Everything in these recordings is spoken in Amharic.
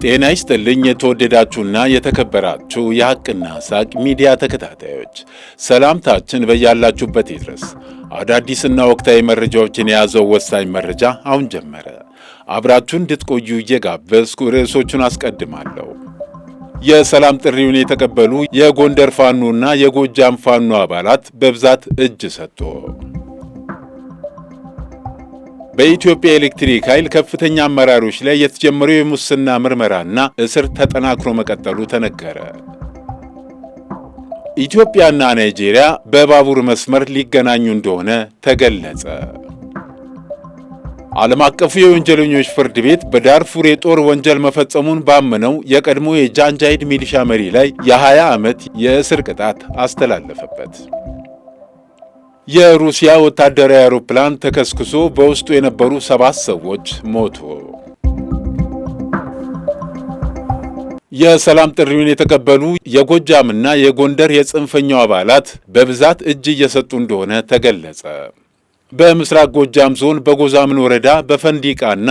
ጤና ይስጥልኝ የተወደዳችሁና የተከበራችሁ የሐቅና ሳቅ ሚዲያ ተከታታዮች፣ ሰላምታችን በያላችሁበት ይድረስ። አዳዲስና ወቅታዊ መረጃዎችን የያዘው ወሳኝ መረጃ አሁን ጀመረ። አብራችሁን እንድትቆዩ እየጋበዝኩ ርዕሶቹን አስቀድማለሁ። የሰላም ጥሪውን የተቀበሉ የጎንደር ፋኖና የጎጃም ፋኖ አባላት በብዛት እጅ ሰጡ። በኢትዮጵያ ኤሌክትሪክ ኃይል ከፍተኛ አመራሮች ላይ የተጀመረው የሙስና ምርመራና እስር ተጠናክሮ መቀጠሉ ተነገረ። ኢትዮጵያና ናይጄሪያ በባቡር መስመር ሊገናኙ እንደሆነ ተገለጸ። ዓለም አቀፉ የወንጀለኞች ፍርድ ቤት በዳርፉር የጦር ወንጀል መፈጸሙን ባመነው የቀድሞ የጃንጃይድ ሚሊሻ መሪ ላይ የ20 ዓመት የእስር ቅጣት አስተላለፈበት። የሩሲያ ወታደራዊ አውሮፕላን ተከስክሶ በውስጡ የነበሩ 7 ሰዎች ሞቱ። የሰላም ጥሪውን የተቀበሉ የጎጃምና የጎንደር የጽንፈኛው አባላት በብዛት እጅ እየሰጡ እንደሆነ ተገለጸ። በምስራቅ ጎጃም ዞን በጎዛምን ወረዳ በፈንዲቃና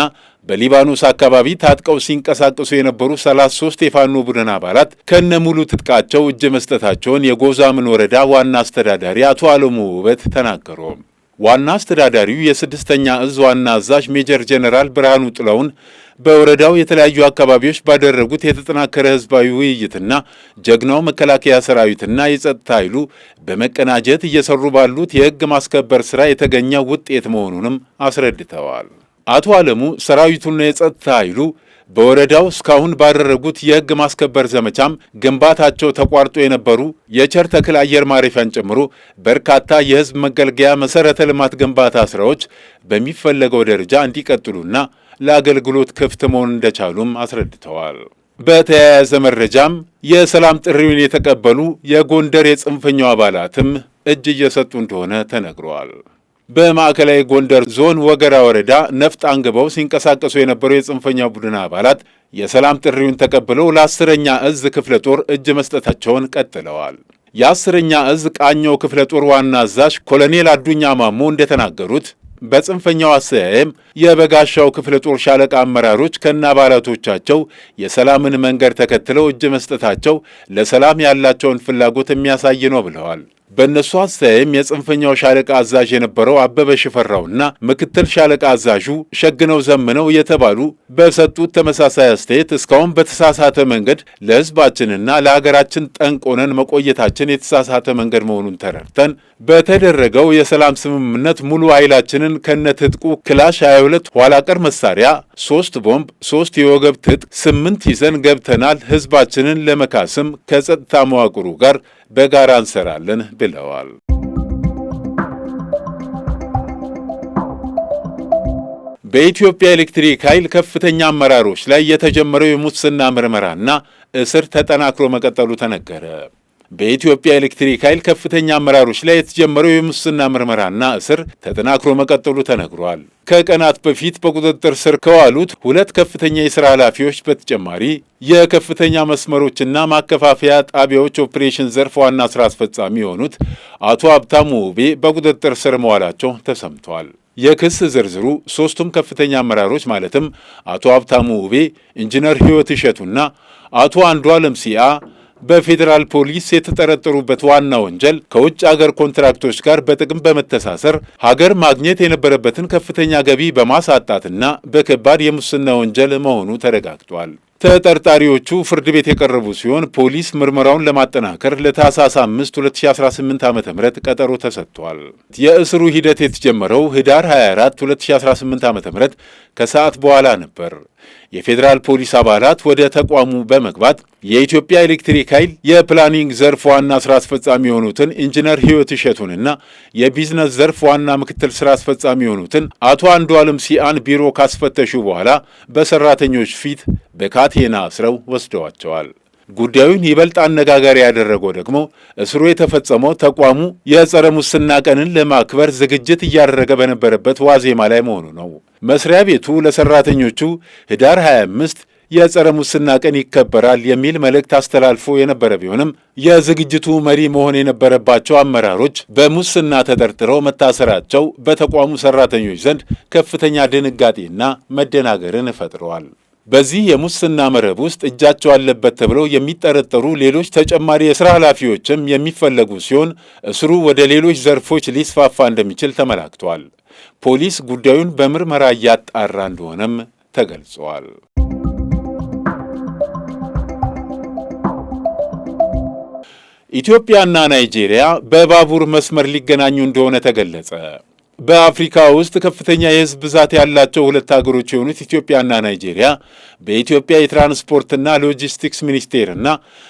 በሊባኖስ አካባቢ ታጥቀው ሲንቀሳቀሱ የነበሩ 33 የፋኖ ቡድን አባላት ከነ ሙሉ ትጥቃቸው እጅ መስጠታቸውን የጎዛምን ወረዳ ዋና አስተዳዳሪ አቶ አለሙ ውበት ተናገሩ። ዋና አስተዳዳሪው የ6ኛ እዝ ዋና አዛዥ ሜጀር ጄኔራል ብርሃኑ ጥላውን በወረዳው የተለያዩ አካባቢዎች ባደረጉት የተጠናከረ ህዝባዊ ውይይትና ጀግናው መከላከያ ሰራዊትና የጸጥታ ኃይሉ በመቀናጀት እየሰሩ ባሉት የህግ ማስከበር ሥራ የተገኘ ውጤት መሆኑንም አስረድተዋል። አቶ አለሙ ሰራዊቱና የጸጥታ ኃይሉ በወረዳው እስካሁን ባደረጉት የህግ ማስከበር ዘመቻም ግንባታቸው ተቋርጦ የነበሩ የቸር ተክል አየር ማረፊያን ጨምሮ በርካታ የህዝብ መገልገያ መሰረተ ልማት ግንባታ ስራዎች በሚፈለገው ደረጃ እንዲቀጥሉና ለአገልግሎት ክፍት መሆን እንደቻሉም አስረድተዋል። በተያያዘ መረጃም የሰላም ጥሪውን የተቀበሉ የጎንደር የጽንፈኛው አባላትም እጅ እየሰጡ እንደሆነ ተነግረዋል። በማዕከላዊ ጎንደር ዞን ወገራ ወረዳ ነፍጥ አንግበው ሲንቀሳቀሱ የነበሩ የጽንፈኛ ቡድን አባላት የሰላም ጥሪውን ተቀብለው ለ10ኛ እዝ ክፍለ ጦር እጅ መስጠታቸውን ቀጥለዋል። የ10ኛ እዝ ቃኘው ክፍለ ጦር ዋና አዛዥ ኮሎኔል አዱኛ ማሞ እንደተናገሩት በጽንፈኛው አሰያየም የበጋሻው ክፍለ ጦር ሻለቃ አመራሮች ከነ አባላቶቻቸው የሰላምን መንገድ ተከትለው እጅ መስጠታቸው ለሰላም ያላቸውን ፍላጎት የሚያሳይ ነው ብለዋል። በእነሱ አሰያየም የጽንፈኛው ሻለቃ አዛዥ የነበረው አበበ ሽፈራውና ምክትል ሻለቃ አዛዡ ሸግነው ዘምነው የተባሉ በሰጡት ተመሳሳይ አስተያየት እስካሁን በተሳሳተ መንገድ ለሕዝባችንና ለሀገራችን ጠንቅ ሆነን መቆየታችን የተሳሳተ መንገድ መሆኑን ተረድተን በተደረገው የሰላም ስምምነት ሙሉ ኃይላችንን ከነትጥቁ ክላሽ 22 ኋላቀር መሳሪያ 3 ቦምብ 3 የወገብ ትጥቅ 8 ይዘን ገብተናል። ሕዝባችንን ለመካስም ከጸጥታ መዋቅሩ ጋር በጋራ እንሰራለን ብለዋል። በኢትዮጵያ ኤሌክትሪክ ኃይል ከፍተኛ አመራሮች ላይ የተጀመረው የሙስና ምርመራና እስር ተጠናክሮ መቀጠሉ ተነገረ። በኢትዮጵያ ኤሌክትሪክ ኃይል ከፍተኛ አመራሮች ላይ የተጀመረው የሙስና ምርመራና እስር ተጠናክሮ መቀጠሉ ተነግሯል። ከቀናት በፊት በቁጥጥር ስር ከዋሉት 2 ከፍተኛ የሥራ ኃላፊዎች በተጨማሪ የከፍተኛ መስመሮችና ማከፋፈያ ጣቢያዎች ኦፕሬሽን ዘርፍ ዋና ሥራ አስፈጻሚ የሆኑት አቶ ሀብታሙ ውቤ በቁጥጥር ስር መዋላቸው ተሰምቷል። የክስ ዝርዝሩ 3ቱም ከፍተኛ አመራሮች ማለትም አቶ ሀብታሙ ውቤ፣ ኢንጂነር ሕይወት እሸቱና አቶ አንዱዓለም ሲአ በፌዴራል ፖሊስ የተጠረጠሩበት ዋና ወንጀል ከውጭ አገር ኮንትራክቶች ጋር በጥቅም በመተሳሰር ሀገር ማግኘት የነበረበትን ከፍተኛ ገቢ በማሳጣትና በከባድ የሙስና ወንጀል መሆኑ ተረጋግጧል። ተጠርጣሪዎቹ ፍርድ ቤት የቀረቡ ሲሆን ፖሊስ ምርመራውን ለማጠናከር ለታህሳስ 5 2018 ዓ.ም ቀጠሮ ተሰጥቷል። የእስሩ ሂደት የተጀመረው ህዳር 24 2018 ዓ.ም ከሰዓት በኋላ ነበር። የፌዴራል ፖሊስ አባላት ወደ ተቋሙ በመግባት የኢትዮጵያ ኤሌክትሪክ ኃይል የፕላኒንግ ዘርፍ ዋና ሥራ አስፈጻሚ የሆኑትን ኢንጂነር ሕይወት እሸቱንና የቢዝነስ ዘርፍ ዋና ምክትል ሥራ አስፈጻሚ የሆኑትን አቶ አንዱዓለም ሲአን ቢሮ ካስፈተሹ በኋላ በሰራተኞች ፊት በካቴና አስረው ወስደዋቸዋል። ጉዳዩን ይበልጥ አነጋጋሪ ያደረገው ደግሞ እስሩ የተፈጸመው ተቋሙ የጸረ ሙስና ቀንን ለማክበር ዝግጅት እያደረገ በነበረበት ዋዜማ ላይ መሆኑ ነው። መስሪያ ቤቱ ለሰራተኞቹ ህዳር 25 የጸረ ሙስና ቀን ይከበራል የሚል መልእክት አስተላልፎ የነበረ ቢሆንም የዝግጅቱ መሪ መሆን የነበረባቸው አመራሮች በሙስና ተጠርጥረው መታሰራቸው በተቋሙ ሰራተኞች ዘንድ ከፍተኛ ድንጋጤና መደናገርን ፈጥረዋል። በዚህ የሙስና መረብ ውስጥ እጃቸው አለበት ተብለው የሚጠረጠሩ ሌሎች ተጨማሪ የሥራ ኃላፊዎችም የሚፈለጉ ሲሆን እስሩ ወደ ሌሎች ዘርፎች ሊስፋፋ እንደሚችል ተመላክቷል። ፖሊስ ጉዳዩን በምርመራ እያጣራ እንደሆነም ተገልጿል። ኢትዮጵያና ናይጄሪያ በባቡር መስመር ሊገናኙ እንደሆነ ተገለጸ። በአፍሪካ ውስጥ ከፍተኛ የሕዝብ ብዛት ያላቸው ሁለት ሀገሮች የሆኑት ኢትዮጵያና ናይጄሪያ በኢትዮጵያ የትራንስፖርትና ሎጂስቲክስ ሚኒስቴርና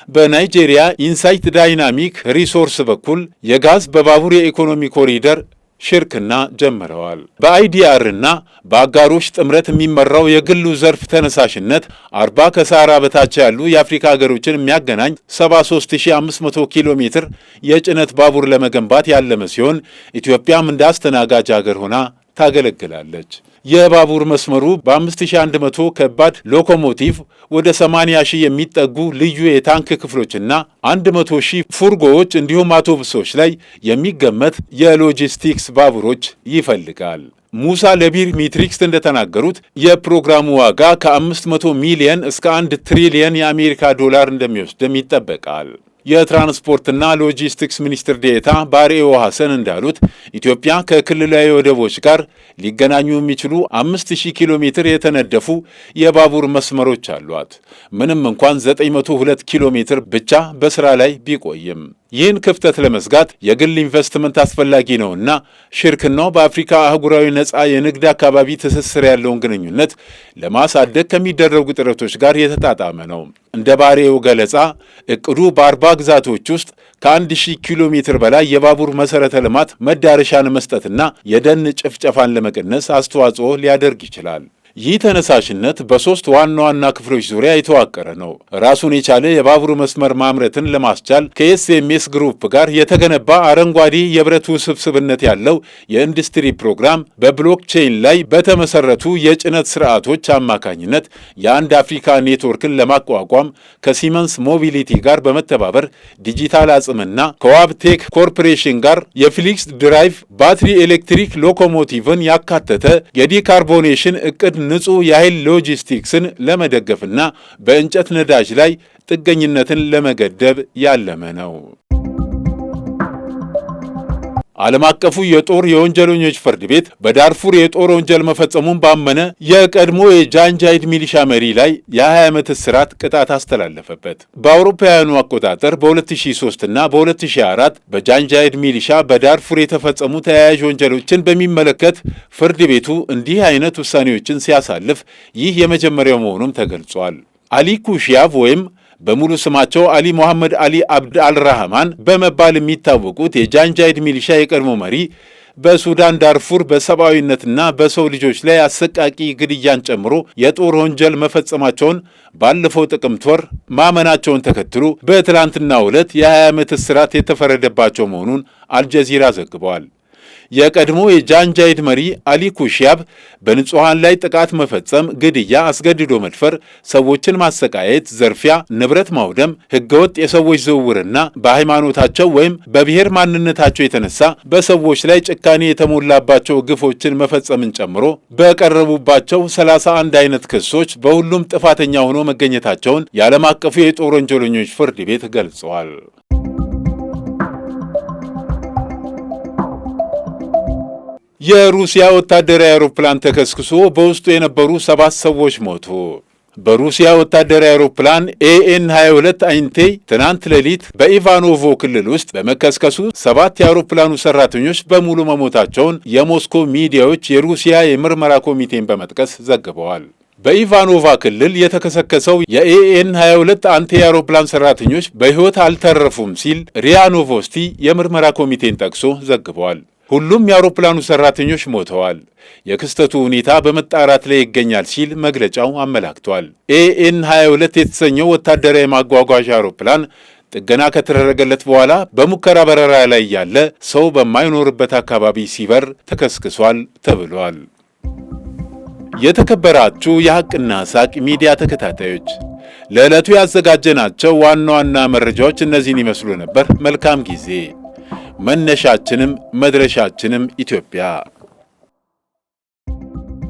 በናይጄሪያ ኢንሳይት ዳይናሚክ ሪሶርስ በኩል የጋዝ በባቡር የኢኮኖሚ ኮሪደር ሽርክና ጀምረዋል። በአይዲአርና በአጋሮች ጥምረት የሚመራው የግሉ ዘርፍ ተነሳሽነት 40 ከሰሃራ በታች ያሉ የአፍሪካ ሀገሮችን የሚያገናኝ 73500 ኪሎ ሜትር የጭነት ባቡር ለመገንባት ያለመ ሲሆን ኢትዮጵያም እንደ አስተናጋጅ ሀገር ሆና ታገለግላለች። የባቡር መስመሩ በ5100 ከባድ ሎኮሞቲቭ ወደ 80,000 የሚጠጉ ልዩ የታንክ ክፍሎችና 100,000 ፉርጎዎች እንዲሁም አውቶቡሶች ላይ የሚገመት የሎጂስቲክስ ባቡሮች ይፈልጋል። ሙሳ ለቢር ሚትሪክስ እንደተናገሩት የፕሮግራሙ ዋጋ ከ500 ሚሊዮን እስከ 1 ትሪሊየን የአሜሪካ ዶላር እንደሚወስድም ይጠበቃል። የትራንስፖርትና ሎጂስቲክስ ሚኒስትር ዴኤታ ባሪኤ ሐሰን እንዳሉት ኢትዮጵያ ከክልላዊ ወደቦች ጋር ሊገናኙ የሚችሉ 5000 ኪሎ ሜትር የተነደፉ የባቡር መስመሮች አሏት። ምንም እንኳን 902 ኪሎ ሜትር ብቻ በስራ ላይ ቢቆይም ይህን ክፍተት ለመዝጋት የግል ኢንቨስትመንት አስፈላጊ ነውና ሽርክናው በአፍሪካ አህጉራዊ ነፃ የንግድ አካባቢ ትስስር ያለውን ግንኙነት ለማሳደግ ከሚደረጉ ጥረቶች ጋር የተጣጣመ ነው። እንደ ባሪኤው ገለጻ እቅዱ በ40 ግዛቶች ውስጥ ከ1000 ኪሎ ሜትር በላይ የባቡር መሠረተ ልማት መዳረሻን መስጠትና የደን ጭፍጨፋን ለመቀነስ አስተዋጽኦ ሊያደርግ ይችላል። ይህ ተነሳሽነት በሶስት ዋና ዋና ክፍሎች ዙሪያ የተዋቀረ ነው። ራሱን የቻለ የባቡር መስመር ማምረትን ለማስቻል ከኤስኤምኤስ ግሩፕ ጋር የተገነባ አረንጓዴ የብረት ውስብስብነት ያለው የኢንዱስትሪ ፕሮግራም በብሎክቼን ላይ በተመሰረቱ የጭነት ስርዓቶች አማካኝነት የአንድ አፍሪካ ኔትወርክን ለማቋቋም ከሲመንስ ሞቢሊቲ ጋር በመተባበር ዲጂታል አጽምና ከዋብቴክ ኮርፖሬሽን ጋር የፊሊክስ ድራይቭ ባትሪ ኤሌክትሪክ ሎኮሞቲቭን ያካተተ የዲካርቦኔሽን እቅድ ንጹህ የኃይል ሎጂስቲክስን ለመደገፍና በእንጨት ነዳጅ ላይ ጥገኝነትን ለመገደብ ያለመ ነው። ዓለም አቀፉ የጦር የወንጀለኞች ፍርድ ቤት በዳርፉር የጦር ወንጀል መፈጸሙን ባመነ የቀድሞ የጃንጃይድ ሚሊሻ መሪ ላይ የ20 ዓመት እስራት ቅጣት አስተላለፈበት። በአውሮፓውያኑ አቆጣጠር በ2003 እና በ2004 በጃንጃይድ ሚሊሻ በዳርፉር የተፈጸሙ ተያያዥ ወንጀሎችን በሚመለከት ፍርድ ቤቱ እንዲህ አይነት ውሳኔዎችን ሲያሳልፍ ይህ የመጀመሪያው መሆኑም ተገልጿል። አሊ ኩሽያቭ ወይም በሙሉ ስማቸው አሊ ሞሐመድ አሊ አብድ አልራህማን በመባል የሚታወቁት የጃንጃይድ ሚሊሻ የቀድሞ መሪ በሱዳን ዳርፉር በሰብአዊነትና በሰው ልጆች ላይ አሰቃቂ ግድያን ጨምሮ የጦር ወንጀል መፈጸማቸውን ባለፈው ጥቅምት ወር ማመናቸውን ተከትሎ በትላንትናው ዕለት የ20 ዓመት እስራት የተፈረደባቸው መሆኑን አልጀዚራ ዘግበዋል። የቀድሞ የጃንጃይድ መሪ አሊ ኩሽያብ በንጹሐን ላይ ጥቃት መፈጸም፣ ግድያ፣ አስገድዶ መድፈር፣ ሰዎችን ማሰቃየት፣ ዘርፊያ፣ ንብረት ማውደም፣ ህገወጥ የሰዎች ዝውውርና በሃይማኖታቸው ወይም በብሔር ማንነታቸው የተነሳ በሰዎች ላይ ጭካኔ የተሞላባቸው ግፎችን መፈጸምን ጨምሮ በቀረቡባቸው 31 አይነት ክሶች በሁሉም ጥፋተኛ ሆኖ መገኘታቸውን የዓለም አቀፉ የጦር ወንጀለኞች ፍርድ ቤት ገልጸዋል። የሩሲያ ወታደራዊ አውሮፕላን ተከስክሶ በውስጡ የነበሩ 7 ሰዎች ሞቱ። በሩሲያ ወታደራዊ አውሮፕላን ኤኤን-22 አይንቴይ ትናንት ሌሊት በኢቫኖቮ ክልል ውስጥ በመከስከሱ 7 የአውሮፕላኑ ሰራተኞች በሙሉ መሞታቸውን የሞስኮ ሚዲያዎች የሩሲያ የምርመራ ኮሚቴን በመጥቀስ ዘግበዋል። በኢቫኖቫ ክልል የተከሰከሰው የኤኤን-22 አንቴ የአውሮፕላን ሰራተኞች በሕይወት አልተረፉም ሲል ሪያ ኖቮስቲ የምርመራ ኮሚቴን ጠቅሶ ዘግበዋል። ሁሉም የአውሮፕላኑ ሰራተኞች ሞተዋል። የክስተቱ ሁኔታ በመጣራት ላይ ይገኛል ሲል መግለጫው አመላክቷል። ኤኤን 22 የተሰኘው ወታደራዊ ማጓጓዣ አውሮፕላን ጥገና ከተደረገለት በኋላ በሙከራ በረራ ላይ ያለ ሰው በማይኖርበት አካባቢ ሲበር ተከስክሷል ተብሏል። የተከበራችሁ የሐቅና ሳቅ ሚዲያ ተከታታዮች ለዕለቱ ያዘጋጀናቸው ዋና ዋና መረጃዎች እነዚህን ይመስሉ ነበር። መልካም ጊዜ። መነሻችንም መድረሻችንም ኢትዮጵያ።